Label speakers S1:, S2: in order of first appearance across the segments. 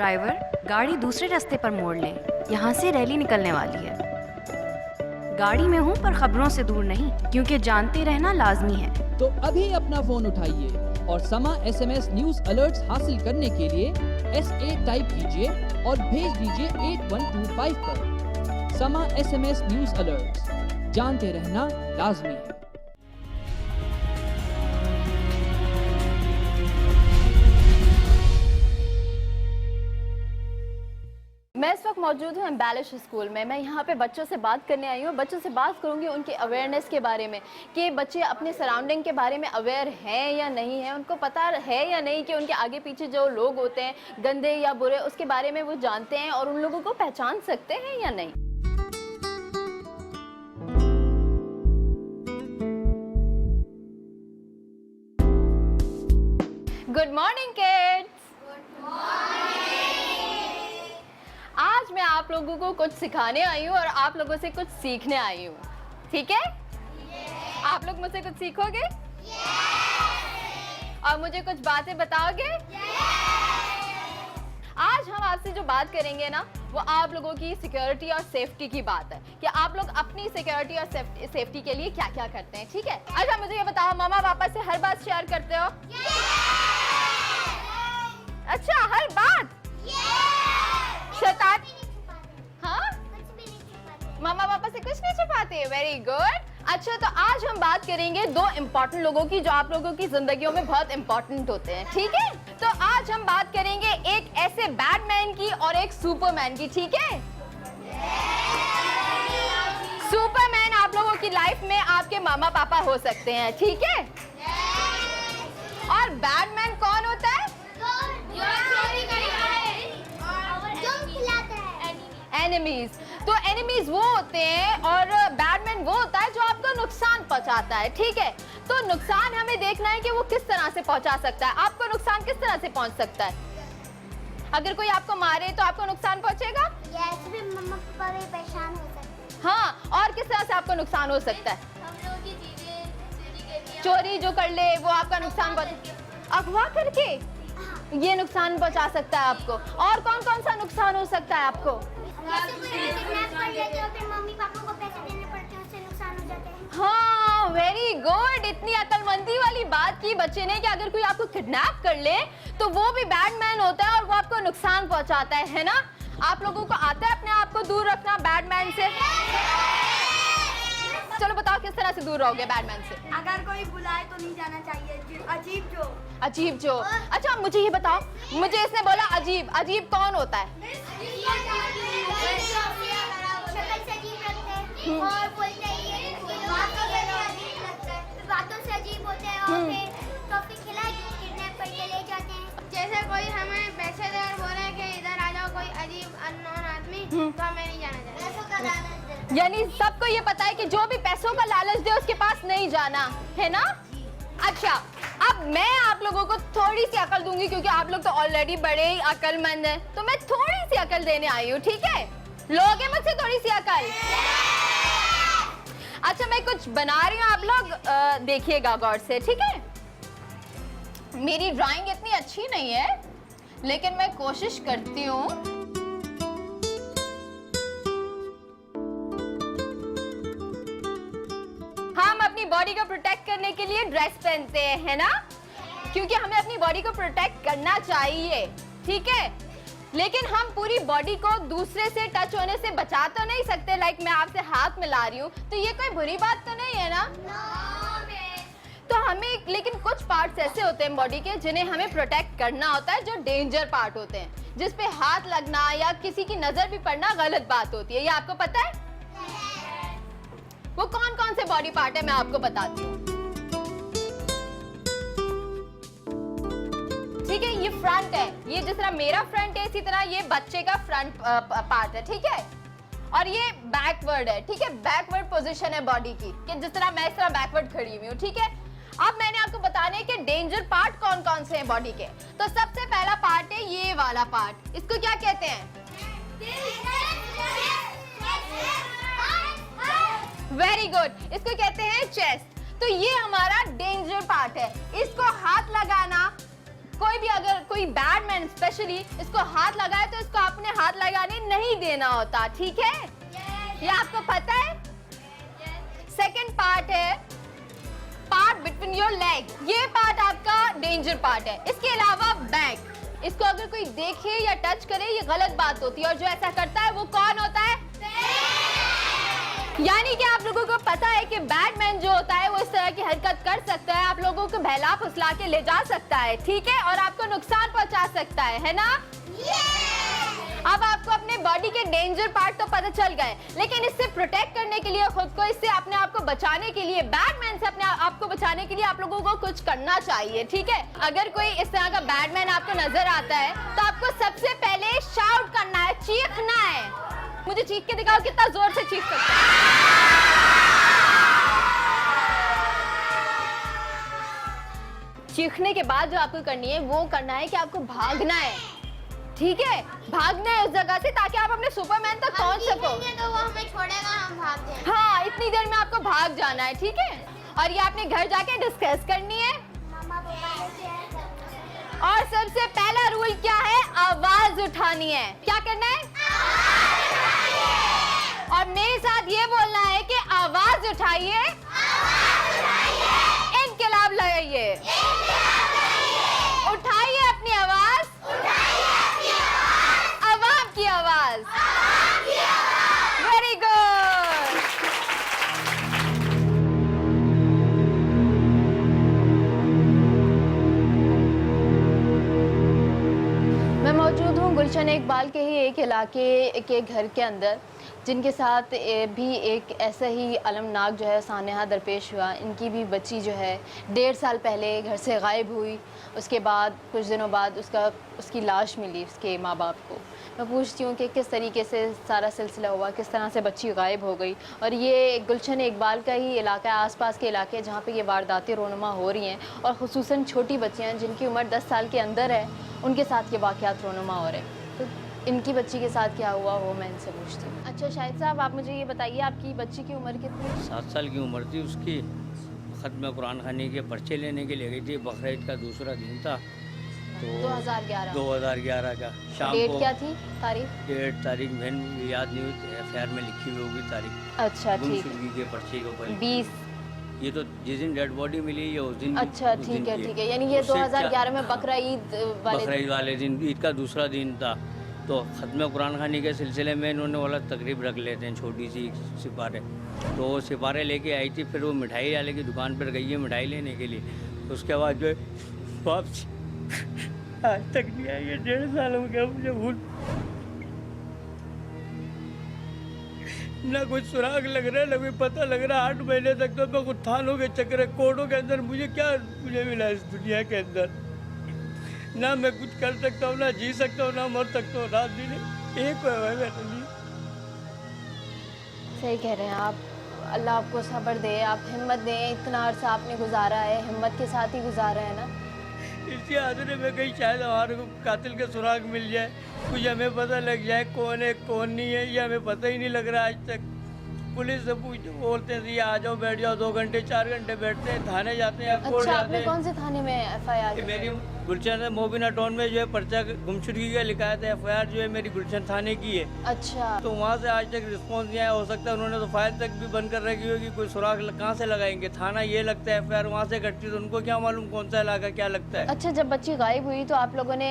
S1: Driver, गाड़ी दूसरे रास्ते पर मोड़ लें। यहाँ से रैली निकलने वाली है। गाड़ी में हूँ पर खबरों से दूर नहीं, क्योंकि जानते रहना लाजमी है।
S2: तो अभी अपना फोन उठाइए और समा SMS न्यूज अलर्ट्स हासिल करने के लिए SA टाइप कीजिए और भेज दीजिए 8125 पर। समा SMS न्यूज अलर्ट्स, जानते रहना लाजमी है।
S3: मैं इस वक्त मौजूद हूँ एम्बेलिश स्कूल में। मैं यहाँ पे बच्चों से बात करने आई हूँ। बच्चों से बात करूँगी उनके अवेयरनेस के बारे में कि बच्चे अपने सराउंडिंग के बारे में अवेयर हैं या नहीं है, उनको पता है या नहीं कि उनके आगे पीछे जो लोग होते हैं गंदे या बुरे, उसके बारे में वो जानते हैं और उन लोगों को पहचान सकते हैं या नहीं। Good morning kids. आज मैं आप लोगों को कुछ सिखाने आई हूँ और आप लोगों से कुछ सीखने आई हूँ, ठीक है? आप लोग मुझसे कुछ सीखोगे? और मुझे कुछ बातें बताओगे? आज हम आपसे जो बात करेंगे ना, वो आप लोगों की सिक्योरिटी और सेफ्टी की बात है कि आप लोग अपनी सिक्योरिटी और सेफ्टी के लिए क्या क्या करते हैं, ठीक है? अच्छा मुझे ये बताओ, मामा पापा से हर बात शेयर करते हो? अच्छा, हर बात? शैतान? हाँ? मामा पापा से कुछ नहीं छुपाते? Very good. अच्छा, तो आज हम बात करेंगे दो इम्पोर्टेंट लोगों की जो आप लोगों की जिंदगियों में बहुत इम्पोर्टेंट होते हैं, ठीक है? तो आज हम बात करेंगे एक ऐसे बैटमैन की और एक सुपरमैन की, ठीक है? सुपरमैन आप लोगों की लाइफ में आपके मामा पापा हो सकते हैं, ठीक है? और बैटमैन कौन होता है? एनिमीज। तो एनिमीज वो होते हैं और बैटमैन वो होता है जो आपको नुकसान पहुंचाता है, ठीक है? तो नुकसान हमें देखना है कि वो किस तरह से पहुंचा सकता है। आपको नुकसान किस तरह से पहुंच सकता है? अगर कोई आपको मारे तो आपको नुकसान पहुंचेगा?
S4: मम्मा पापा भी परेशान हो सकते हैं।
S3: हाँ, और किस तरह से आपको नुकसान हो सकता है?
S4: हम लोगों की चीजें
S3: चोरी जो कर ले वो आपका नुकसान अगवा करके ये नुकसान पहुंचा सकता है आपको। और कौन कौन सा नुकसान हो सकता है आपको?
S4: फिर मम्मी पापा को पैसे देने पड़ते हैं, उससे नुकसान हो जाते हैं।
S3: हाँ, वेरी गुड। इतनी अक्लमंदी वाली बात की बच्चे ने कि अगर कोई आपको किडनैप कर ले तो वो भी बैटमैन होता है और वो आपको नुकसान पहुंचाता है ना? आप लोगों को आता है अपने आप को दूर रखना बैटमैन से? चलो बताओ किस तरह से दूर रहोगे बैटमैन से?
S4: अगर कोई बुलाए तो नहीं जाना चाहिए।
S3: अजीब जो। अच्छा मुझे ये बताओ, मुझे इसने बोला अजीब, अजीब कौन होता है?
S4: और बोलते हैं बातों से अजीब होते हैं और फिर टॉफी खिला किडनैप करके ले जाते हैं। जैसे कोई हमें पैसे दे और बोले कि इधर आ जाओ कोई अजीब अननोन आदमी, तो हमें नहीं जाना चाहिए।
S3: यानी सबको ये पता है कि जो भी पैसों का लालच दे उसके पास नहीं जाना है ना? अच्छा, अब मैं आप लोगों को थोड़ी सी अकल दूंगी क्योंकि आप लोग तो ऑलरेडी बड़े ही अकलमंद हैं, तो मैं थोड़ी सी अकल देने आई हूँ, ठीक है? लोगे मुझसे थोड़ी सी अकल? अच्छा, मैं कुछ बना रही हूँ, आप लोग देखिएगा गौर से, ठीक है? मेरी ड्राइंग इतनी अच्छी नहीं है लेकिन मैं कोशिश करती हूँ। हम अपनी बॉडी को प्रोटेक्ट करने के लिए ड्रेस पहनते हैं ना, क्योंकि हमें अपनी बॉडी को प्रोटेक्ट करना चाहिए, ठीक है? लेकिन हम पूरी बॉडी को दूसरे से टच होने से बचा तो नहीं सकते। लाइक मैं आपसे हाथ मिला रही हूँ तो ये कोई बुरी बात तो नहीं है ना? तो हमें, लेकिन कुछ पार्ट्स ऐसे होते हैं बॉडी के जिन्हें हमें प्रोटेक्ट करना होता है, जो डेंजर पार्ट होते हैं, जिस पे हाथ लगना या किसी की नजर भी पड़ना गलत बात होती है। ये आपको पता है? वो कौन कौन से बॉडी पार्ट है मैं आपको बताती हूँ, ठीक है? ये फ्रंट है, ये जिस तरह मेरा फ्रंट है इसी तरह ये बच्चे का फ्रंट पार्ट है, ठीक है? और ये बैकवर्ड है, ठीक है? बैकवर्ड पोजीशन है बॉडी की, कि जिस तरह मैं इस तरह बैकवर्ड खड़ी हुई हूँ, ठीक है? अब मैंने आपको बताने हैं कि डेंजर पार्ट कौन कौन से हैं बॉडी के। तो सबसे पहला पार्ट है ये वाला पार्ट, इसको क्या कहते हैं? वेरी गुड, इसको कहते हैं चेस्ट। तो ये हमारा डेंजर पार्ट है, इसको हाथ लगाना कोई भी अगर कोई बैडमैन स्पेशली इसको हाथ लगाए तो इसको अपने हाथ लगाने नहीं देना होता, ठीक है? ये आपको पता है? सेकंड पार्ट है पार्ट बिटवीन योर लेग, ये पार्ट आपका डेंजर पार्ट है। इसके अलावा बैक, इसको अगर कोई देखे या टच करे ये गलत बात होती है, और जो ऐसा करता है वो कौन होता है? यानी कि आप लोगों को पता है कि बैडमैन जो होता है वो इस तरह की हरकत कर सकता है, आप लोगों को बहला फुसला के ले जा सकता है, ठीक है? और आपको नुकसान पहुंचा सकता है ना? अब आपको अपने बॉडी के डेंजर पार्ट तो पता चल गए, लेकिन इससे प्रोटेक्ट करने के लिए, खुद को इससे अपने आप को बचाने के लिए, बैडमैन से अपने आप को बचाने के लिए आप लोगों को कुछ करना चाहिए, ठीक है? अगर कोई इस तरह का बैडमैन आपको नजर आता है तो आपको सबसे पहले शाउट करना है, चीखना है। मुझे चीख के दिखाओ कितना जोर से चीख सकते हैं। चीखने के बाद जो आपको करनी है वो करना है कि आपको भागना है, ठीक है? भागना है उस जगह से ताकि आप अपने सुपरमैन तक पहुंच सको।
S4: तो वो हमें छोड़ेगा, हम भाग जाएंगे।
S3: हाँ, इतनी देर में आपको भाग जाना है, ठीक है? और ये आपने घर जाके डिस्कस करनी है। और सबसे पहला रूल क्या है? आवाज उठानी है। क्या करना है? और मेरे साथ ये बोलना है कि आवाज उठाइए, इनकलाब लगाइए, उठाइए अपनी आवाज, आवाम की आवाज। Very good. मैं मौजूद हूँ गुलशन इकबाल के ही एक इलाके के घर के अंदर, जिनके साथ भी एक ऐसा ही अलमनाक जो है सानहा दरपेश हुआ। इनकी भी बच्ची जो है 1.5 साल पहले घर से गायब हुई। उसके बाद कुछ दिनों बाद उसकी लाश मिली उसके माँ बाप को। मैं पूछती हूँ कि किस तरीके से सारा सिलसिला हुआ, किस तरह से बच्ची गायब हो गई। और ये गुलशन इकबाल का ही इलाका है, आसपास के इलाके जहाँ पे ये वारदातें रोनुमा हो रही हैं, और ख़ुसूसन छोटी बच्चियाँ जिनकी उम्र 10 साल के अंदर है, उनके साथ ये वाक़यात रोनुमा हो रहे हैं। तो इनकी बच्ची के साथ क्या हुआ वो मैं इनसे पूछती हूँ। अच्छा शाहिद साहब, आप मुझे ये बताइए आपकी बच्ची की उम्र कितनी?
S5: 7 साल की उम्र थी उसकी। ख़त्म कुरान खानी के पर्चे लेने के लिए गई थी। बकरीद का दूसरा दिन था, तो 2011 का शाम
S3: डेट
S5: को।
S3: क्या थी? तारीख?
S5: डेट तारीख बहन याद नहीं हुई, FIR में लिखी हुई होगी तारीख।
S3: अच्छा ठीक है,
S5: गुमशुदगी के पर्चे के ऊपर
S3: 20।
S5: ये तो जिस दिन डेड बॉडी मिली ये उस दिन।
S3: अच्छा
S5: उस दिन
S3: ठीक
S5: की।
S3: है, यानी ये
S5: उससे
S3: 2011 में बकरा ईद
S5: वाले दिन, ईद का दूसरा दिन था। तो ख़त्म कुरान खानी के सिलसिले में इन्होंने वाला तकरीब रख लेते हैं, छोटी सी सिपारे। तो वो सिपारे लेके आई थी, फिर वो मिठाई वाले की दुकान पर गई है मिठाई लेने के लिए। उसके बाद जो है वापस आज तक नहीं आई है। 1.5 साल हो गया मुझे भूल, ना कुछ सुराग लग रहा है ना कोई पता लग रहा है। 8 महीने तक तो मैं खुद थानों के चक्कर कोर्टों के अंदर मुझे मिला इस दुनिया के अंदर। ना मैं कुछ कर सकता हूँ, ना जी सकता हूँ, ना मर सकता हूँ। रात दिन एक है मेरे लिए।
S3: सही कह रहे हैं आप। अल्लाह आपको सब्र दे, आप हिम्मत दें। इतना अर्सा आपने गुजारा है, हिम्मत के साथ ही गुजारा है ना।
S5: इसी हादसे में कहीं शायद हमारे को कातिल के सुराग मिल जाए, कुछ हमें पता लग जाए कौन है कौन नहीं है। ये हमें पता ही नहीं लग रहा आज तक। पुलिस से बोलते हैं आ जाओ बैठ जाओ, 2 घंटे 4 घंटे बैठते हैं, थाने जाते हैं, कोर्ट
S3: अच्छा,
S5: जाते
S3: आपने
S5: हैं।
S3: कौन से थाने में FIR?
S5: मेरी गुलशन मोबिना टाउन में जो है पर्चा गुमशुदगी का लिखा था। FIR जो है मेरी गुलशन थाने की है।
S3: अच्छा,
S5: तो वहाँ से आज तक रिस्पांस नहीं आया। हो सकता है उन्होंने तो फाइल तक भी बंद कर रखी होगी, कोई सुराग कहाँ से लगाएंगे। थाना ये लगता है, FIR वहाँ से कटती, तो उनको क्या मालूम कौन सा इलाका क्या लगता है।
S3: अच्छा, जब बच्ची गायब हुई तो आप लोगों ने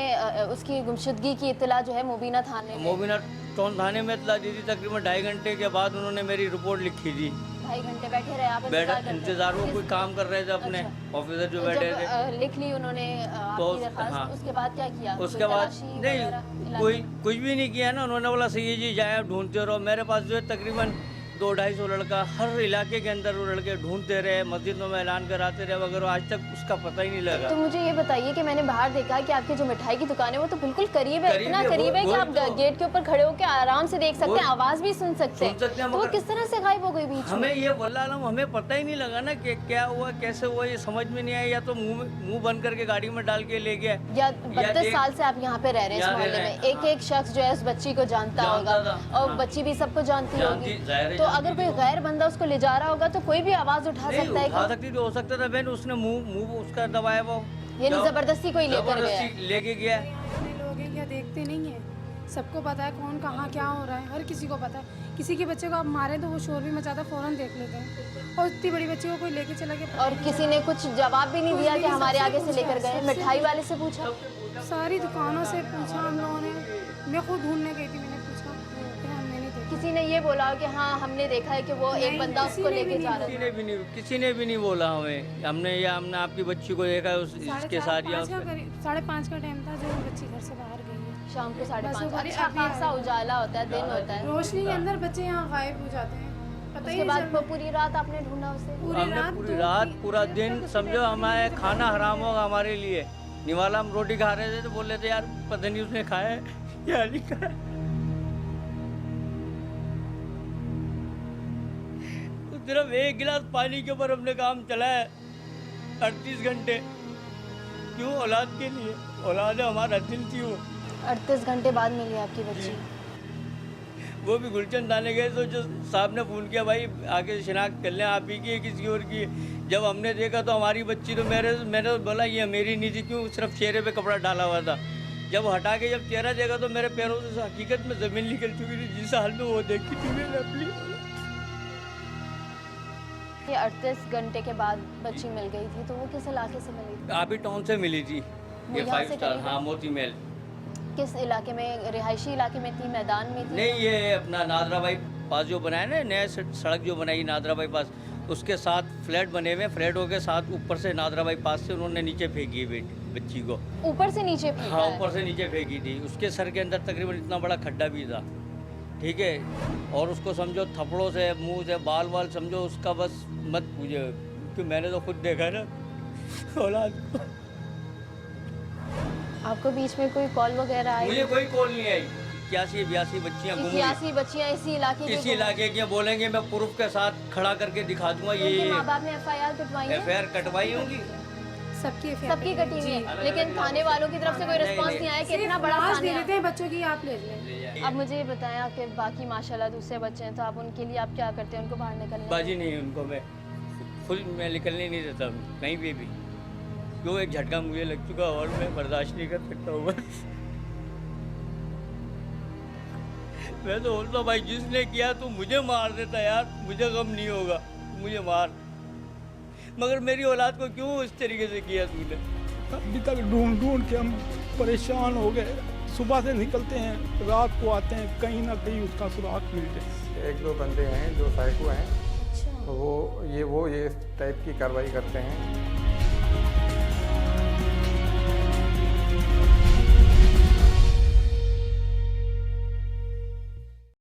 S3: उसकी गुमशुदगी की इत्तला जो है मुबीना थाने में?
S5: मोबिना टाउन थाने में इतला दी थी। तकरीबन 2.5 घंटे के बाद उन्होंने मेरी रिपोर्ट लिखी थी।
S3: 2.5 घंटे बैठे रहे आप?
S5: बैठा इंतजार, वो कोई काम कर रहे थे अपने ऑफिसर जो बैठे थे।
S3: लिख ली उन्होंने
S5: तो
S3: आपकी दरख्वास्त,
S5: हाँ।
S3: उसके बाद क्या किया?
S5: उसके बाद नहीं कोई कुछ भी नहीं किया ना। उन्होंने बोला सही जी जाए ढूंढते रहो। मेरे पास जो है तकरीबन 200-250 लड़का हर इलाके के अंदर वो लड़के ढूंढते रहे, मस्जिदों में ऐलान कराते रहे वगैरह, आज तक उसका पता ही नहीं लगा।
S3: तो मुझे ये बताइए कि मैंने बाहर देखा कि आपकी जो मिठाई की दुकान है वो तो बिल्कुल करीब है,
S5: करीब
S3: इतना
S5: है,
S3: करीब है कि
S5: वो
S3: आप
S5: तो-
S3: गेट के ऊपर खड़े होकर आराम से देख सकते हैं, आवाज भी सुन सकते हैं। तो वो
S5: मगर
S3: किस तरह से गायब हो गई बीच में?
S5: हमें ये बोला हमें पता ही नहीं लगा ना कि क्या हुआ कैसे हुआ, ये समझ में नहीं आया। या तो मुंह बंद करके गाड़ी में डाल के ले गया,
S3: या 32
S5: एक-
S3: साल से आप यहाँ पे रह रहे हैं इस
S5: यहाँ
S3: मोहल्ले
S5: रह
S3: में,
S5: रहे हैं,
S3: एक शख्स जो है उस बच्ची को जानता
S5: जानता
S3: होगा
S5: था,
S3: और
S5: हाँ।
S3: बच्ची भी सबको जानती
S5: जानती-
S3: होगी।
S5: ज़ाहिर है
S3: तो
S5: जानती
S3: अगर कोई
S5: थी।
S3: गैर बंदा उसको ले जा रहा होगा तो कोई भी आवाज उठा
S5: नहीं
S3: सकता है
S5: उठा
S3: क्या?
S5: सकती थी, हो सकता था बहन उसने मुंह उसका दबाया वो
S3: यानी जबरदस्ती कोई लेकर गया है।
S5: जबरदस्ती लेके गया।
S6: इतने लोग हैं क्या देखते नहीं है? सबको पता है कौन कहाँ क्या हो रहा है, हर किसी को पता है। किसी के बच्चे को आप मारे तो वो शोर भी मचाता, फ़ौरन देख लेते हैं। और इतनी बड़ी बच्ची को कोई लेके चला गया
S3: और किसी ने कुछ जवाब भी नहीं दिया कि हमारे आगे से लेकर गए? मिठाई वाले से पूछा?
S6: सारी दुकानों से पूछा हम लोगों ने। मैं खुद ढूंढने गई थी, मैंने पूछा, फिर हमने नहीं देखा।
S3: किसी ने ये बोला कि हाँ हमने देखा है कि वो एक
S6: नहीं,
S3: बंदा
S6: किसी
S3: उसको
S6: ने भी
S3: लेके
S6: नहीं
S3: जा रहा
S5: किसी ने भी नहीं बोला हमें। हमने आपकी बच्ची को देखा इसके साथ या
S6: 5:30 का टाइम था जब वो बच्ची घर से बाहर गई है।
S3: था शाम को
S6: बस
S3: 5:30।
S6: वो बच्ची
S3: अच्छा
S6: अभी
S3: खासा
S6: आई।
S3: उजाला होता है, दिन होता है।
S6: रोशनी के अंदर बच्चे यहाँ गायब हो जाते हैं, पता ही
S3: उसके
S6: नहीं
S3: बाद
S6: चलता।
S3: पूरी रात आपने ढूंढा उसे?
S5: हमने पूरी रात पूरा दिन समझो हमारे खाना हराम होगा हमारे लिए। निवाला हम रोटी खा रहे थे तो बोल रहे थे यार पता नहीं उसने खाया है या नहीं खाया। तो सिर्फ एक गिलास पानी के ऊपर हमने काम चलाया 38 घंटे। क्यों? औलाद के लिए। औलाद है, हमारा दिल थी वो।
S3: 38 घंटे बाद मिली आपकी बच्ची?
S5: वो भी गुलशन डाले गए तो जो साहब ने फ़ोन किया भाई आगे शिनाख्त कर लें, आप ही की है किसी और की है। जब हमने देखा तो हमारी बच्ची तो मैंने तो बोला ये मेरी नहीं थी। क्यों? सिर्फ चेहरे पे कपड़ा डाला हुआ था। जब हटा के जब चेहरा देखा तो मेरे पैरों से हकीकत में ज़मीन निकल चुकी थी। जिस हाल में वो देखी थी मैंने अपनी।
S3: ये 38 घंटे के बाद बच्ची मिल गई थी, तो वो किस इलाके से मिली थी?
S5: आप ही टाउन से मिली थी। ये
S3: यहाँ
S5: 5
S3: से
S5: स्टार,
S3: करीब?
S5: हाँ मोती महल।
S3: किस इलाके में? रिहायशी इलाके में थी, मैदान में थी?
S5: नहीं, ये अपना नादरा बाई पास जो बनाया ना, नया सड़क जो बनाई नादरा बाई पास, उसके साथ फ्लैट बने हुए। फ्लैटों के साथ ऊपर से नादरा बाई पास से उन्होंने नीचे फेंकी है बच्ची को।
S3: ऊपर से नीचे फेंका
S5: हाँ,
S3: है?
S5: ऊपर से नीचे फेंकी थी। उसके सर के अंदर तकरीबन इतना बड़ा खड्डा भी था, ठीक है। और उसको समझो थप्पड़ों से, मुंह से, बाल वाल समझो उसका बस मत पूछो। क्योंकि मैंने तो खुद देखा ना औलाद को।
S3: आपको बीच में कोई कॉल वगैरह आई?
S5: मुझे कोई कॉल नहीं आई। 81-82 बच्चियाँ गुम हुई।
S3: 81 बच्चियाँ इसी इलाके की?
S5: इसी इलाके की बोलेंगे, मैं प्रूफ के साथ खड़ा करके दिखा दूंगा।
S3: उनके माँ बाप ने FIR कटवाई है?
S5: FIR कटवाई होंगी।
S6: सबकी
S3: सबकी कटी हुई है, लेकिन थाने वालों की तरफ से कोई रिस्पांस नहीं आया कि इतना बड़ा
S6: दे
S3: थाना
S6: देते हैं बच्चों की, आप ले लें।
S3: अब मुझे ये बताएं, आपके बाकी माशाल्लाह दूसरे बच्चे हैं, तो आप उनके लिए आप क्या करते हैं? उनको बाहर निकलने?
S5: बाजी नहीं है उनको, मैं खुद मैं निकलने नहीं देता कहीं भी। क्यों? एक झटका मुझे लग चुका और मैं बर्दाश्त नहीं कर सकता हूँ बस। मैं तो बोलता भाई जिसने किया तो मुझे मार देता यार, मुझे गम नहीं होगा, मुझे मार। मगर मेरी औलाद को क्यों इस तरीके से किया तूने?
S7: अभी तक ढूंढ ढूंढ के हम परेशान हो गए। सुबह से निकलते हैं, रात को आते हैं, कहीं ना कहीं उसका सुराग मिलते हैं।
S8: 1-2 बंदे हैं जो साइको हैं, तो वो ये इस टाइप की कार्रवाई करते हैं।